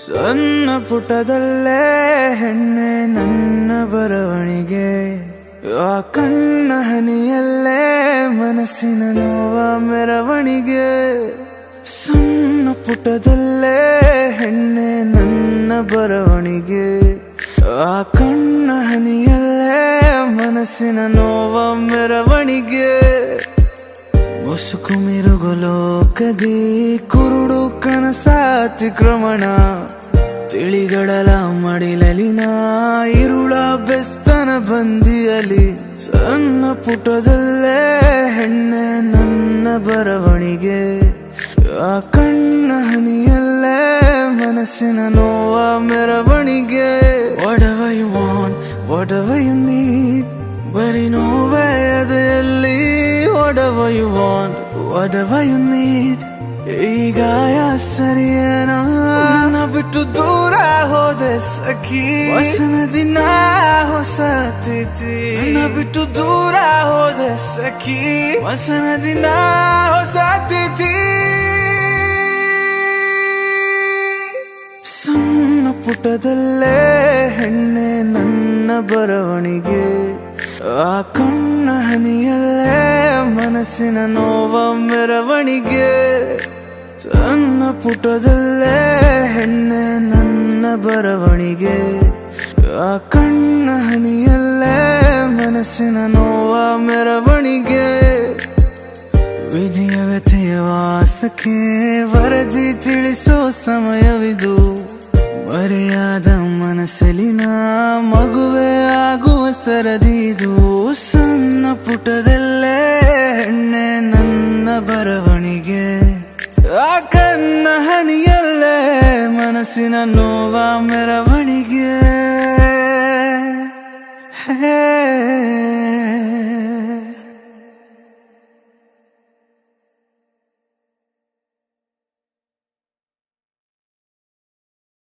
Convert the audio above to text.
ಸಣ್ಣ ಪುಟದಲ್ಲೇ ಹೆಣ್ಣೆ ನನ್ನ ಬರವಣಿಗೆ, ಆ ಕಣ್ಣ ಹನಿಯಲ್ಲೇ ಮನಸ್ಸಿನ ನೋವ ಮೆರವಣಿಗೆ. ಸಣ್ಣ ಪುಟದಲ್ಲೇ ಹೆಣ್ಣೆ ನನ್ನ ಬರವಣಿಗೆ, ಆ ಕಣ್ಣ ಹನಿಯಲ್ಲೇ ಮನಸ್ಸಿನ ನೋವ ಮೆರವಣಿಗೆ. ಮುಸುಕು ಮಿರುಗು ಲೋಕದಿ ಕುರುಡು ಕನಸಾತಿಕ್ರಮಣ, ತಿಳಿಗಡಲ ಮಡಿಲಲಿನ ಇರುಳ ಬೆಸ್ತನ ಬಂದಿಯಲಿ. ಸಣ್ಣ ಪುಟದಲ್ಲೇ ಹೆಣ್ಣೆ ನನ್ನ ಬರವಣಿಗೆ, ಆ ಕಣ್ಣ ಹನಿಯಲ್ಲೇ ಮನಸ್ಸಿನ ನೋವ ಮೆರವಣಿಗೆ. Whatever you want, whatever you need, ಬರೀ ನೋವೇ ಅದೆಯಲ್ಲಿ. Whatever you want, whatever you need, ಈಗ ಸರಿಯೇನೋ. ನನ್ನ ಬಿಟ್ಟು ದೂರ ಹೋದೆ ಸಖಿ, ವಸನ ದಿನ ಹೊಸ ತಿಥಿ. ನನ್ನ ಬಿಟ್ಟು ದೂರ ಹೋದೆ ಸಖಿ, ವಸನ ದಿನ ಹೊಸ ತಿಥಿ. ಸಣ್ಣ ಪುಟದಲ್ಲೇ ಹೆಣ್ಣೆ ನನ್ನ ಬರವಣಿಗೆ, ಆ ಕಣ್ಣ ಹನಿಯಲ್ಲೇ ಮನಸ್ಸಿನ ನೋವ ಮೆರವಣಿಗೆ. ಸಣ್ಣ ಪುಟದಲ್ಲೇ ಹೆಣ್ಣೆ ನನ್ನ ಬರವಣಿಗೆ, ಆ ಕಣ್ಣ ಹನಿಯಲ್ಲೇ ಮನಸ್ಸಿನ ನೋವ ಮೆರವಣಿಗೆ. ವಿಧಿಯ ವ್ಯಥೆಯ ವಾಸಕ್ಕೆ ವರದಿ ತಿಳಿಸೋ ಸಮಯವಿದು, ಮರೆಯಾದ ಮನಸ್ಸಲಿನ ಮಗುವೆ ಆಗುವ ಸರದಿದು. ಸಣ್ಣ ಪುಟದಲ್ಲೇ ಹೆಣ್ಣೆ ನನ್ನ ಬರವಣಿಗೆ, ಆ ಕಣ್ಣ ಹನಿಯಲ್ಲೇ ಮನಸ್ಸಿನ ನೋವ ಮೆರವಣಿಗೆ.